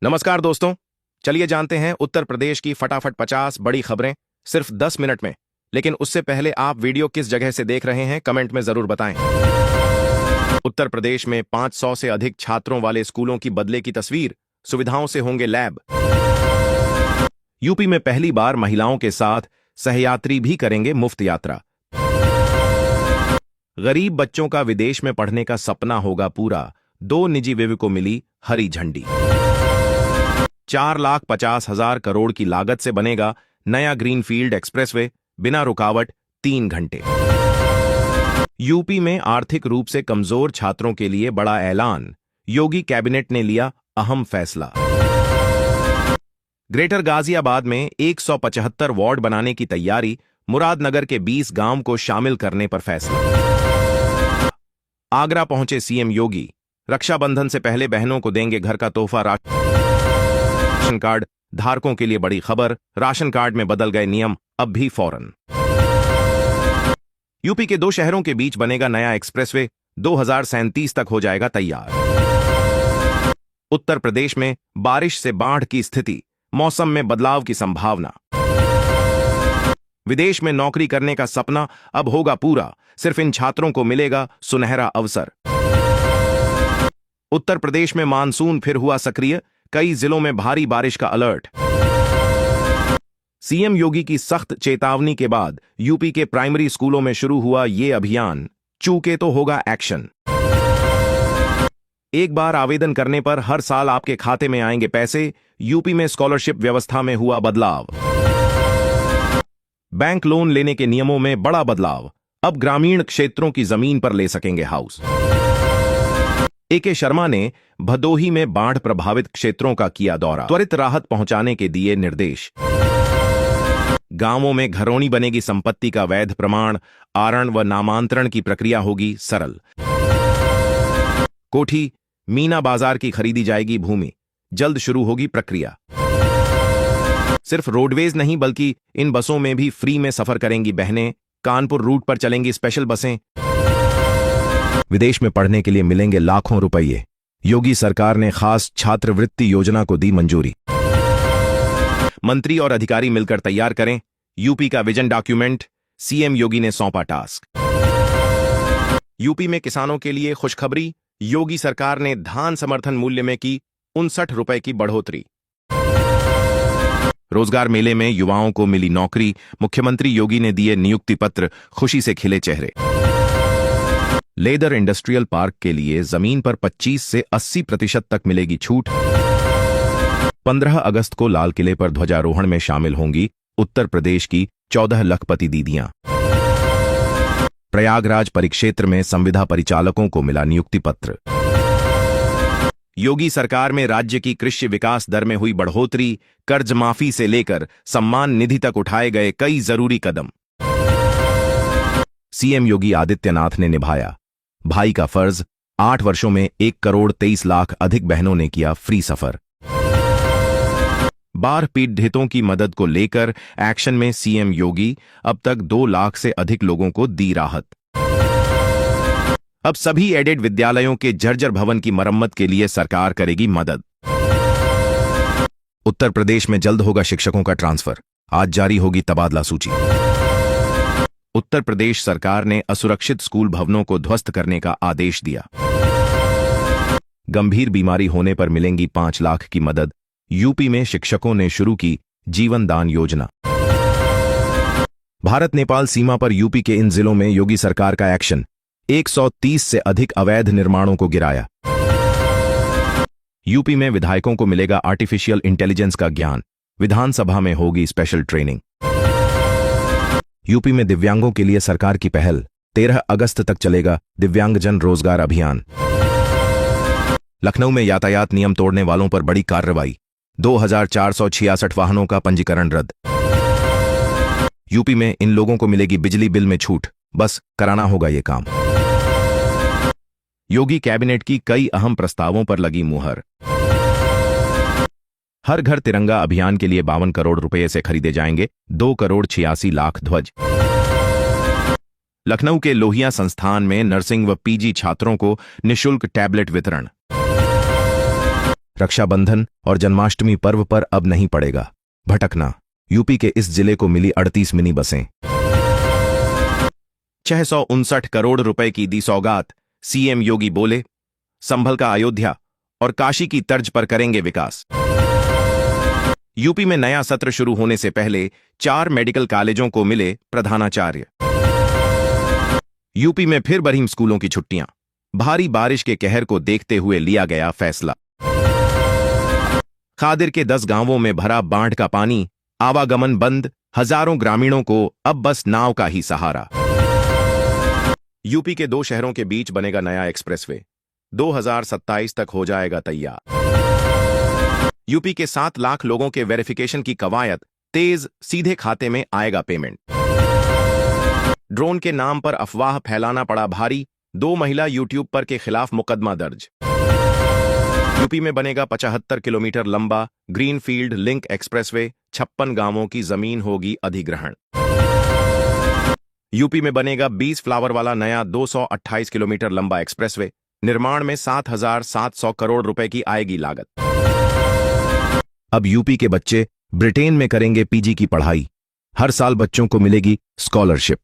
नमस्कार दोस्तों, चलिए जानते हैं उत्तर प्रदेश की फटाफट 50 बड़ी खबरें सिर्फ 10 मिनट में। लेकिन उससे पहले आप वीडियो किस जगह से देख रहे हैं कमेंट में जरूर बताएं। उत्तर प्रदेश में 500 से अधिक छात्रों वाले स्कूलों की बदले की तस्वीर, सुविधाओं से होंगे लैब। यूपी में पहली बार महिलाओं के साथ सहयात्री भी करेंगे मुफ्त यात्रा। गरीब बच्चों का विदेश में पढ़ने का सपना होगा पूरा, 2 निजी विवि को मिली हरी झंडी। 4,50,000 करोड़ की लागत से बनेगा नया ग्रीनफील्ड एक्सप्रेसवे, बिना रुकावट 3 घंटे। यूपी में आर्थिक रूप से कमजोर छात्रों के लिए बड़ा ऐलान, योगी कैबिनेट ने लिया अहम फैसला। ग्रेटर गाजियाबाद में 175 वार्ड बनाने की तैयारी, मुरादनगर के 20 गांव को शामिल करने पर फैसला। आगरा पहुंचे सीएम योगी, रक्षाबंधन से पहले बहनों को देंगे घर का तोहफा। राशन कार्ड धारकों के लिए बड़ी खबर, राशन कार्ड में बदल गए नियम, अब भी फौरन। यूपी के 2 शहरों के बीच बनेगा नया एक्सप्रेसवे, 2037 तक हो जाएगा तैयार। उत्तर प्रदेश में बारिश से बाढ़ की स्थिति, मौसम में बदलाव की संभावना। विदेश में नौकरी करने का सपना अब होगा पूरा, सिर्फ इन छात्रों को मिलेगा सुनहरा अवसर। उत्तर प्रदेश में मानसून फिर हुआ सक्रिय, कई जिलों में भारी बारिश का अलर्ट। सीएम योगी की सख्त चेतावनी के बाद यूपी के प्राइमरी स्कूलों में शुरू हुआ ये अभियान, चूके तो होगा एक्शन। एक बार आवेदन करने पर हर साल आपके खाते में आएंगे पैसे, यूपी में स्कॉलरशिप व्यवस्था में हुआ बदलाव। बैंक लोन लेने के नियमों में बड़ा बदलाव, अब ग्रामीण क्षेत्रों की जमीन पर ले सकेंगे हाउस। एके शर्मा ने भदोही में बाढ़ प्रभावित क्षेत्रों का किया दौरा, त्वरित राहत पहुंचाने के दिए निर्देश। गांवों में घरौनी बनेगी संपत्ति का वैध प्रमाण, आरण व नामांतरण की प्रक्रिया होगी सरल। कोठी मीना बाजार की खरीदी जाएगी भूमि, जल्द शुरू होगी प्रक्रिया। सिर्फ रोडवेज नहीं बल्कि इन बसों में भी फ्री में सफर करेंगी बहनें, कानपुर रूट पर चलेंगी स्पेशल बसें। विदेश में पढ़ने के लिए मिलेंगे लाखों रुपये, योगी सरकार ने खास छात्रवृत्ति योजना को दी मंजूरी। मंत्री और अधिकारी मिलकर तैयार करें यूपी का विजन डॉक्यूमेंट, सीएम योगी ने सौंपा टास्क। यूपी में किसानों के लिए खुशखबरी, योगी सरकार ने धान समर्थन मूल्य में की 59 रुपए की बढ़ोतरी। रोजगार मेले में युवाओं को मिली नौकरी, मुख्यमंत्री योगी ने दिए नियुक्ति पत्र, खुशी से खिले चेहरे। लेदर इंडस्ट्रियल पार्क के लिए जमीन पर 25 से 80% तक मिलेगी छूट। 15 अगस्त को लाल किले पर ध्वजारोहण में शामिल होंगी उत्तर प्रदेश की 14 लखपति दीदियां। प्रयागराज परिक्षेत्र में संविदा परिचालकों को मिला नियुक्ति पत्र। योगी सरकार में राज्य की कृषि विकास दर में हुई बढ़ोतरी, कर्ज माफी से लेकर सम्मान निधि तक उठाए गए कई जरूरी कदम। सीएम योगी आदित्यनाथ ने निभाया भाई का फर्ज, 8 वर्षों में 1 करोड़ 23 लाख अधिक बहनों ने किया फ्री सफर। बाढ़ पीड़ितों की मदद को लेकर एक्शन में सीएम योगी, अब तक 2 लाख से अधिक लोगों को दी राहत। अब सभी एडेड विद्यालयों के जर्जर भवन की मरम्मत के लिए सरकार करेगी मदद। उत्तर प्रदेश में जल्द होगा शिक्षकों का ट्रांसफर, आज जारी होगी तबादला सूची। उत्तर प्रदेश सरकार ने असुरक्षित स्कूल भवनों को ध्वस्त करने का आदेश दिया। गंभीर बीमारी होने पर मिलेंगी 5 लाख की मदद, यूपी में शिक्षकों ने शुरू की जीवन दान योजना। भारत नेपाल सीमा पर यूपी के इन जिलों में योगी सरकार का एक्शन, 130 से अधिक अवैध निर्माणों को गिराया। यूपी में विधायकों को मिलेगा आर्टिफिशियल इंटेलिजेंस का ज्ञान, विधानसभा में होगी स्पेशल ट्रेनिंग। यूपी में दिव्यांगों के लिए सरकार की पहल, 13 अगस्त तक चलेगा दिव्यांगजन रोजगार अभियान। लखनऊ में यातायात नियम तोड़ने वालों पर बड़ी कार्रवाई, 2466 वाहनों का पंजीकरण रद्द। यूपी में इन लोगों को मिलेगी बिजली बिल में छूट, बस कराना होगा ये काम। योगी कैबिनेट की कई अहम प्रस्तावों पर लगी मुहर। हर घर तिरंगा अभियान के लिए 52 करोड़ रुपए से खरीदे जाएंगे 2 करोड़ 86 लाख ध्वज। लखनऊ के लोहिया संस्थान में नर्सिंग व पीजी छात्रों को निःशुल्क टैबलेट वितरण। रक्षाबंधन और जन्माष्टमी पर्व पर अब नहीं पड़ेगा भटकना। यूपी के इस जिले को मिली 38 मिनी बसें। 659 करोड़ रुपए की दी सौगात। सीएम योगी बोले, संभल का अयोध्या और काशी की तर्ज पर करेंगे विकास। यूपी में नया सत्र शुरू होने से पहले 4 मेडिकल कॉलेजों को मिले प्रधानाचार्य। यूपी में फिर बढ़ी स्कूलों की छुट्टियां। भारी बारिश के कहर को देखते हुए लिया गया फैसला। खादिर के 10 गांवों में भरा बाढ़ का पानी, आवागमन बंद, हजारों ग्रामीणों को अब बस नाव का ही सहारा। यूपी के 2 शहरों के बीच बनेगा नया एक्सप्रेसवे, 2027 तक हो जाएगा तैयार। यूपी के 7 लाख लोगों के वेरिफिकेशन की कवायद तेज, सीधे खाते में आएगा पेमेंट। ड्रोन के नाम पर अफवाह फैलाना पड़ा भारी, 2 महिला यूट्यूब पर के खिलाफ मुकदमा दर्ज। यूपी में बनेगा 75 किलोमीटर लंबा ग्रीनफील्ड लिंक एक्सप्रेसवे, 56 गांवों की जमीन होगी अधिग्रहण। यूपी में बनेगा 20 फ्लावर वाला नया 228 किलोमीटर लंबा एक्सप्रेसवे, निर्माण में 7,700 करोड़ रुपए की आएगी लागत। अब यूपी के बच्चे ब्रिटेन में करेंगे पीजी की पढ़ाई, हर साल बच्चों को मिलेगी स्कॉलरशिप।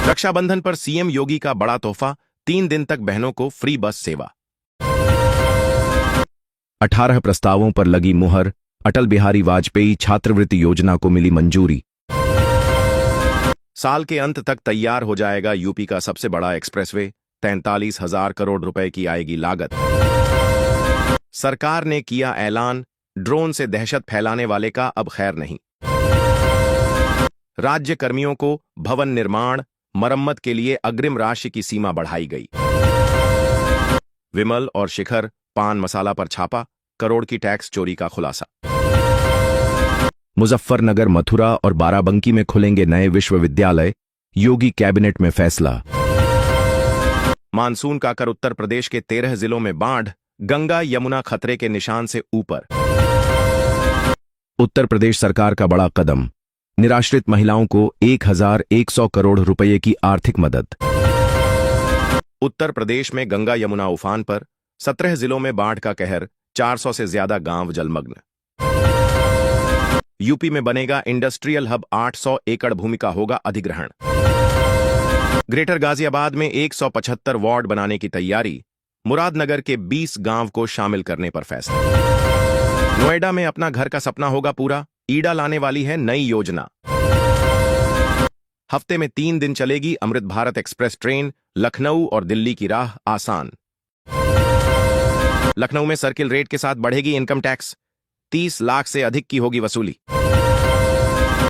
रक्षाबंधन पर सीएम योगी का बड़ा तोहफा, 3 दिन तक बहनों को फ्री बस सेवा। 18 प्रस्तावों पर लगी मुहर, अटल बिहारी वाजपेयी छात्रवृत्ति योजना को मिली मंजूरी। साल के अंत तक तैयार हो जाएगा यूपी का सबसे बड़ा एक्सप्रेसवे, 43,000 करोड़ रुपए की आएगी लागत। सरकार ने किया ऐलान, ड्रोन से दहशत फैलाने वाले का अब खैर नहीं। राज्य कर्मियों को भवन निर्माण, मरम्मत के लिए अग्रिम राशि की सीमा बढ़ाई गई। विमल और शिखर पान मसाला पर छापा, करोड़ की टैक्स चोरी का खुलासा। मुजफ्फरनगर, मथुरा और बाराबंकी में खुलेंगे नए विश्वविद्यालय, योगी कैबिनेट में फैसला। मानसून का कर उत्तर प्रदेश के 13 जिलों में बाढ़, गंगा यमुना खतरे के निशान से ऊपर। उत्तर प्रदेश सरकार का बड़ा कदम, निराश्रित महिलाओं को 1,100 करोड़ रुपए की आर्थिक मदद। उत्तर प्रदेश में गंगा यमुना उफान पर, 17 जिलों में बाढ़ का कहर, 400 से ज्यादा गांव जलमग्न। यूपी में बनेगा इंडस्ट्रियल हब, 800 एकड़ भूमि का होगा अधिग्रहण। ग्रेटर गाजियाबाद में 175 वार्ड बनाने की तैयारी, मुरादनगर के 20 गांव को शामिल करने पर फैसला। नोएडा में अपना घर का सपना होगा पूरा, ईडा लाने वाली है नई योजना। हफ्ते में 3 दिन चलेगी अमृत भारत एक्सप्रेस ट्रेन, लखनऊ और दिल्ली की राह आसान। लखनऊ में सर्किल रेट के साथ बढ़ेगी इनकम टैक्स, 30 लाख से अधिक की होगी वसूली।